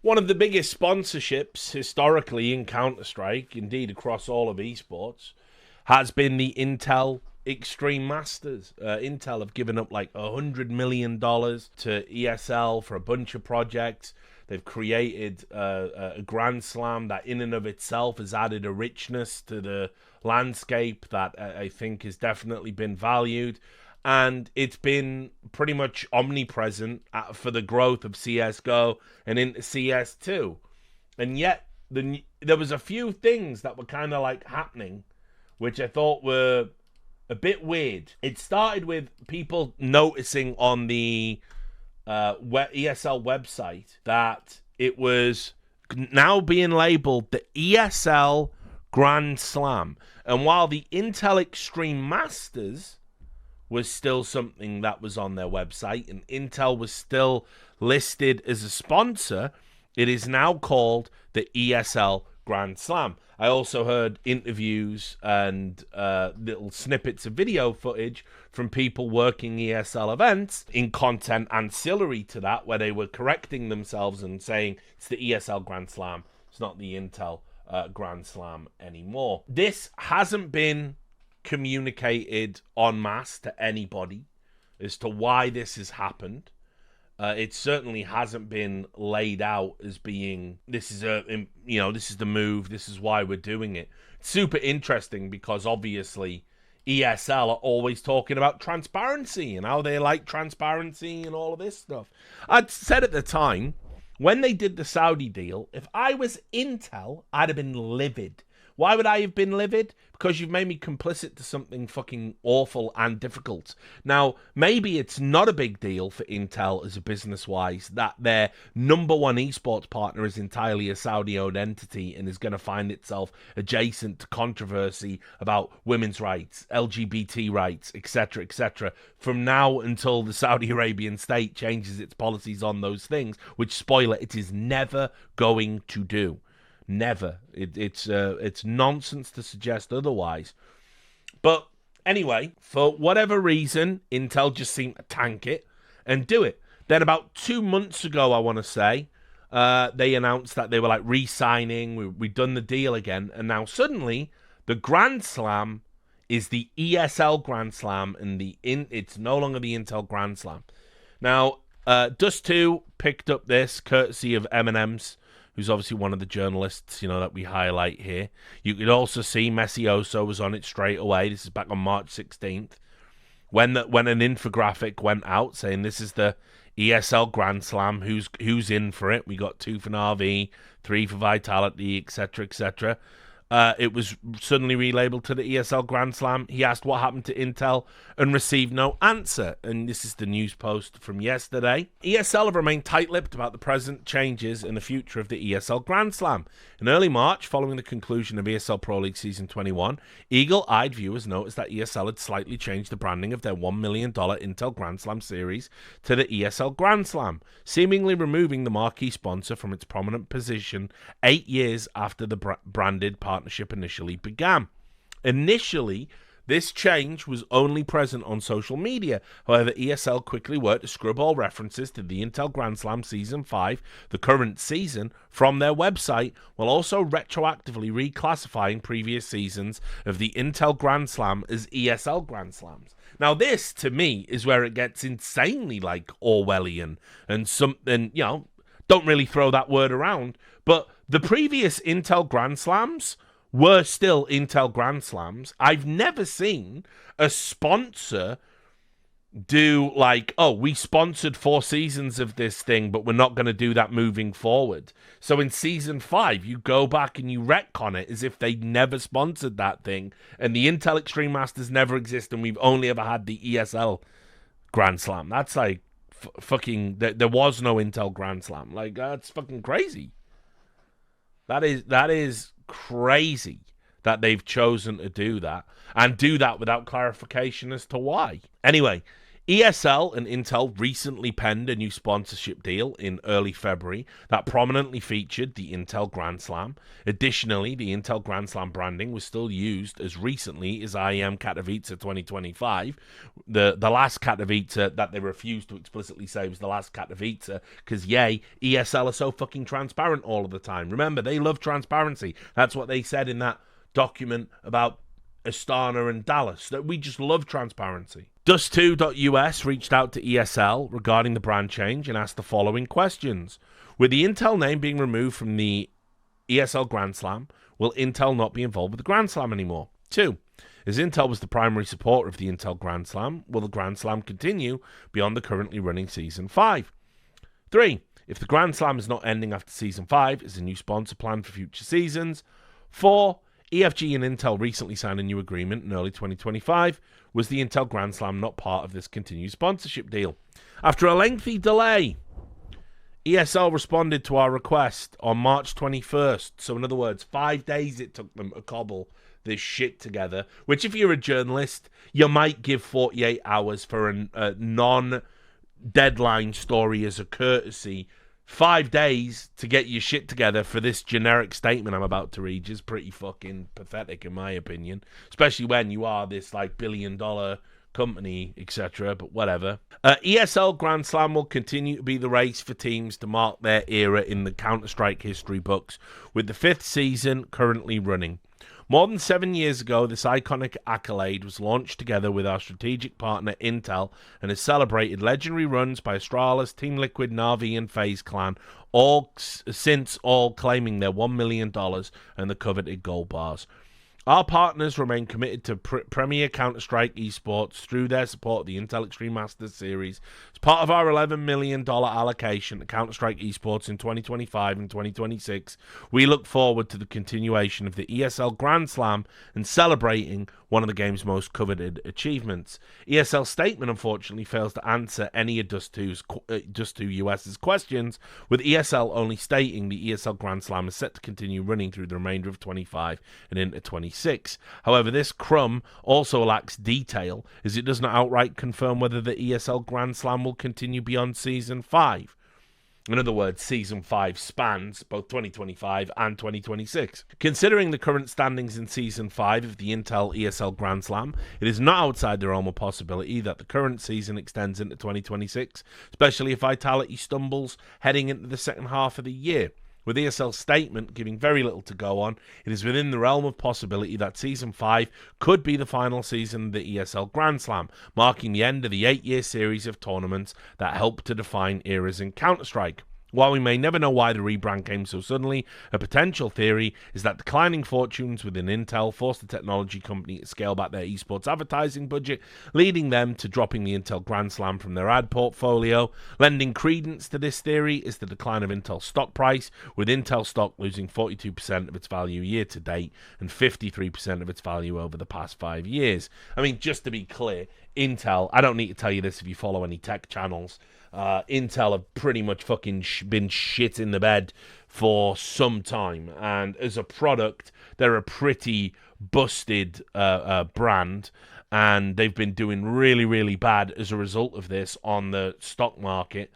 One of the biggest sponsorships historically in Counter-Strike, indeed across all of esports, has been the Intel Extreme Masters. Intel have given up like $100 million to ESL for a bunch of projects. They've created a Grand Slam that in and of itself has added a richness to the landscape that I think has definitely been valued. And it's been pretty much omnipresent for the growth of CSGO and into CS2. And yet, there was a few things that were kind of like happening, which I thought were a bit weird. It started with people noticing on the ESL website that it was now being labeled the ESL Grand Slam. And while the Intel Extreme Masters was still something that was on their website and Intel was still listed as a sponsor, it is now called the ESL Grand Slam. I also heard interviews and little snippets of video footage from people working ESL events in content ancillary to that, where they were correcting themselves and saying it's the ESL Grand Slam, it's not the Intel Grand Slam anymore. This hasn't been communicated en masse to anybody as to why this has happened. It certainly hasn't been laid out as being this is the move, this is why we're doing it. It's super interesting because obviously ESL are always talking about transparency and how they like transparency and all of this stuff. I'd said at the time when they did the Saudi deal, if I was Intel, I'd have been livid. Why would I have been livid? Because you've made me complicit to something fucking awful and difficult. Now, maybe it's not a big deal for Intel as a business-wise that their number one esports partner is entirely a Saudi-owned entity and is going to find itself adjacent to controversy about women's rights, LGBT rights, etc., from now until the Saudi Arabian state changes its policies on those things, which, spoiler, it is never going to do. Never. It's nonsense to suggest otherwise. But anyway, for whatever reason, Intel just seemed to tank it and do it. Then about 2 months ago, I want to say, they announced that they were like re-signing. We'd done the deal again. And now suddenly, the Grand Slam is the ESL Grand Slam and it's no longer the Intel Grand Slam. Now, Dust2 picked up this courtesy of M&M's, who's obviously one of the journalists, that we highlight here. You could also see Messioso was on it straight away. This is back on March 16th. When an infographic went out saying this is the ESL Grand Slam, who's in for it. We got 2 for Na'Vi, 3 for Vitality, etc. It was suddenly relabeled to the ESL Grand Slam. He asked what happened to Intel and received no answer. And this is the news post from yesterday. ESL have remained tight-lipped about the present changes in the future of the ESL Grand Slam. In early March, following the conclusion of ESL Pro League Season 21, eagle-eyed viewers noticed that ESL had slightly changed the branding of their $1 million Intel Grand Slam series to the ESL Grand Slam, seemingly removing the marquee sponsor from its prominent position 8 years after the branded partnership initially began. Initially, this change was only present on social media. However, ESL quickly worked to scrub all references to the Intel Grand Slam Season 5, the current season, from their website, while also retroactively reclassifying previous seasons of the Intel Grand Slam as ESL Grand Slams. Now, this, to me, is where it gets insanely, like, Orwellian and something, don't really throw that word around, but the previous Intel Grand Slams were still Intel Grand Slams. I've never seen a sponsor do like, oh, we sponsored 4 seasons of this thing, but we're not going to do that moving forward. So in Season 5, you go back and you retcon it as if they never sponsored that thing, and the Intel Extreme Masters never exist, and we've only ever had the ESL Grand Slam. That's like fucking... There was no Intel Grand Slam. Like, that's fucking crazy. That is crazy that they've chosen to do that, and do that without clarification as to why. Anyway, ESL and Intel recently penned a new sponsorship deal in early February that prominently featured the Intel Grand Slam. Additionally, the Intel Grand Slam branding was still used as recently as IEM Katowice 2025. The last Katowice that they refused to explicitly say was the last Katowice because, yay, ESL are so fucking transparent all of the time. Remember, they love transparency. That's what they said in that document about Astana and Dallas, that we just love transparency. Dust2.us reached out to ESL regarding the brand change and asked the following questions. With the Intel name being removed from the ESL Grand Slam, will Intel not be involved with the Grand Slam anymore? 2. As Intel was the primary supporter of the Intel Grand Slam, will the Grand Slam continue beyond the currently running Season 5? 3. If the Grand Slam is not ending after Season 5, is a new sponsor planned for future seasons? 4. EFG and Intel recently signed a new agreement in early 2025. Was the Intel Grand Slam not part of this continued sponsorship deal? After a lengthy delay, ESL responded to our request on March 21st. So in other words, 5 days it took them to cobble this shit together, which if you're a journalist, you might give 48 hours for a non-deadline story as a courtesy. 5 days to get your shit together for this generic statement I'm about to read is pretty fucking pathetic in my opinion, especially when you are this like billion-dollar company, etc. But whatever. ESL Grand Slam will continue to be the race for teams to mark their era in the Counter-Strike history books, with the 5th season currently running. More than 7 years ago, this iconic accolade was launched together with our strategic partner Intel and has celebrated legendary runs by Astralis, Team Liquid, Na'Vi, and FaZe Clan, all claiming their $1 million and the coveted gold bars. Our partners remain committed to Premier Counter-Strike Esports through their support of the Intel Extreme Masters Series. As part of our $11 million allocation to Counter-Strike Esports in 2025 and 2026, we look forward to the continuation of the ESL Grand Slam and celebrating one of the game's most coveted achievements. ESL's statement, unfortunately, fails to answer any of Dust2US's questions, with ESL only stating the ESL Grand Slam is set to continue running through the remainder of 25 and into 26. However, this crumb also lacks detail, as it does not outright confirm whether the ESL Grand Slam will continue beyond Season 5. In other words, Season 5 spans both 2025 and 2026. Considering the current standings in Season 5 of the Intel ESL Grand Slam, it is not outside the realm of possibility that the current season extends into 2026, especially if Vitality stumbles heading into the second half of the year. With ESL's statement giving very little to go on, it is within the realm of possibility that Season 5 could be the final season of the ESL Grand Slam, marking the end of the 8-year series of tournaments that helped to define eras in Counter-Strike. While we may never know why the rebrand came so suddenly, a potential theory is that declining fortunes within Intel forced the technology company to scale back their esports advertising budget, leading them to dropping the Intel Grand Slam from their ad portfolio. Lending credence to this theory is the decline of Intel's stock price, with Intel stock losing 42% of its value year to date and 53% of its value over the past 5 years. I mean, just to be clear, Intel, I don't need to tell you this if you follow any tech channels, Intel have pretty much fucking been shit in the bed for some time, and as a product, they're a pretty busted brand, and they've been doing really, really bad as a result of this on the stock market.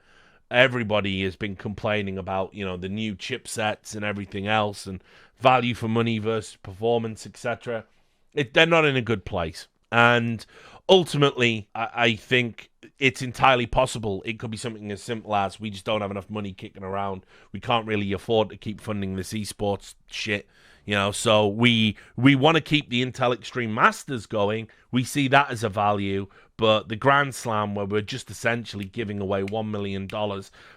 Everybody has been complaining about, you know, the new chipsets and everything else, and value for money versus performance, etc. They're not in a good place, and ultimately, I think it's entirely possible it could be something as simple as we just don't have enough money kicking around. We can't really afford to keep funding this esports shit, you know, so we want to keep the Intel Extreme Masters going. We see that as a value, but the Grand Slam, where we're just essentially giving away $1 million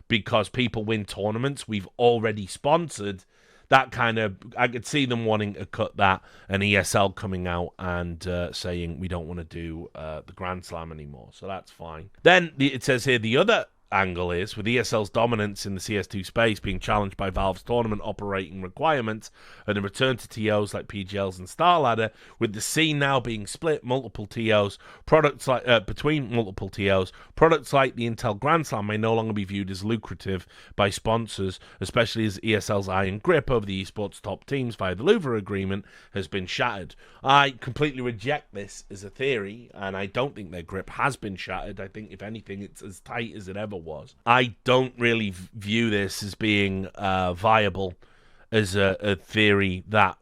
because people win tournaments we've already sponsored, that kind of, I could see them wanting to cut that, and ESL coming out and saying we don't want to do the Grand Slam anymore. So that's fine. Then it says here the other angle is, with ESL's dominance in the CS2 space being challenged by Valve's tournament operating requirements and a return to TOs like PGLs and StarLadder, with the scene now being split multiple TOs, between multiple TOs, products like the Intel Grand Slam may no longer be viewed as lucrative by sponsors, especially as ESL's iron grip over the esports top teams via the Louvre agreement has been shattered. I completely reject this as a theory, and I don't think their grip has been shattered. I think, if anything, it's as tight as it ever was. I don't really view this as being viable as a theory that,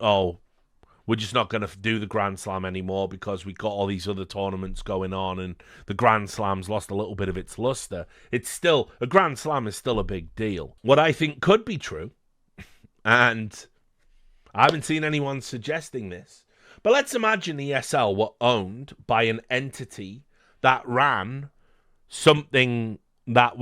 we're just not going to do the Grand Slam anymore because we've got all these other tournaments going on and the Grand Slam's lost a little bit of its luster. A Grand Slam is still a big deal. What I think could be true, and I haven't seen anyone suggesting this, but let's imagine ESL were owned by an entity that ran something that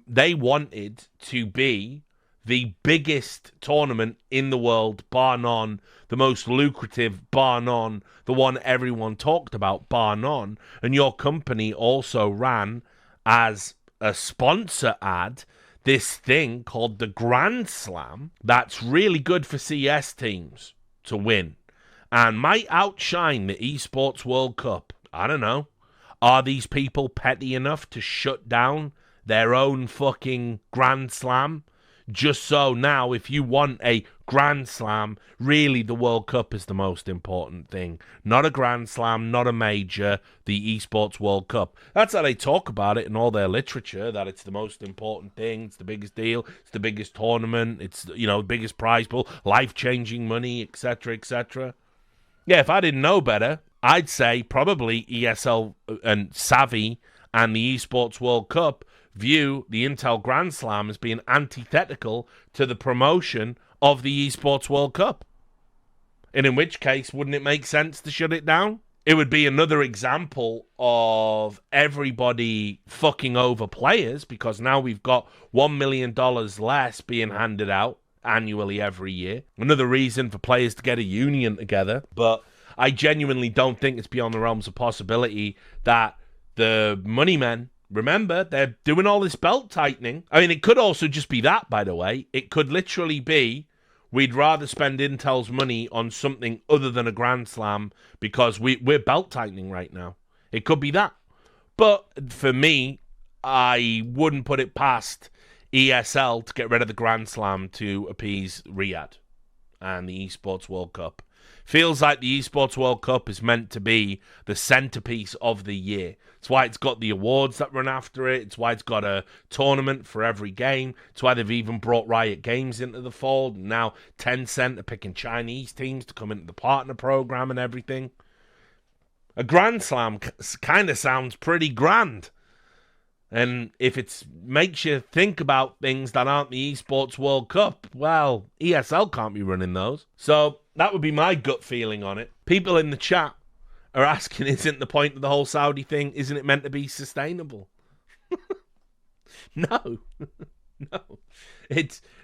they wanted to be the biggest tournament in the world, bar none, the most lucrative, bar none, the one everyone talked about, bar none, and your company also ran as a sponsor ad this thing called the Grand Slam that's really good for CS teams to win and might outshine the Esports World Cup. I don't know. Are these people petty enough to shut down their own fucking Grand Slam? Just so now, if you want a Grand Slam, really the World Cup is the most important thing. Not a Grand Slam, not a major, the Esports World Cup. That's how they talk about it in all their literature, that it's the most important thing, it's the biggest deal, it's the biggest tournament, it's, the biggest prize pool, life-changing money, etc., etc. Yeah, if I didn't know better, I'd say probably ESL and Savvy and the Esports World Cup view the Intel Grand Slam as being antithetical to the promotion of the Esports World Cup. And in which case, wouldn't it make sense to shut it down? It would be another example of everybody fucking over players, because now we've got $1 million less being handed out annually every year. Another reason for players to get a union together. But I genuinely don't think it's beyond the realms of possibility that the money men, remember, they're doing all this belt tightening. I mean, it could also just be that, by the way. It could literally be, we'd rather spend Intel's money on something other than a Grand Slam because we're belt tightening right now. It could be that. But for me, I wouldn't put it past ESL to get rid of the Grand Slam to appease Riyadh and the Esports World Cup. Feels like the Esports World Cup is meant to be the centerpiece of the year. It's why it's got the awards that run after it. It's why it's got a tournament for every game. It's why they've even brought Riot Games into the fold. And now Tencent are picking Chinese teams to come into the partner program and everything. A Grand Slam kind of sounds pretty grand. And if it makes you think about things that aren't the Esports World Cup, well, ESL can't be running those. So that would be my gut feeling on it. People in the chat are asking, isn't the point of the whole Saudi thing, isn't it meant to be sustainable? No. No.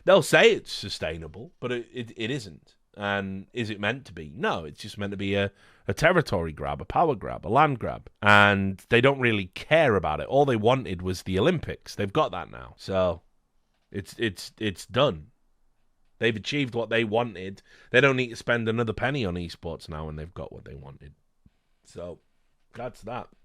They'll say it's sustainable, but it isn't. And is it meant to be? No, it's just meant to be a territory grab, a power grab, a land grab. And they don't really care about it. All they wanted was the Olympics. They've got that now. So it's done. They've achieved what they wanted. They don't need to spend another penny on esports now when they've got what they wanted. So that's that.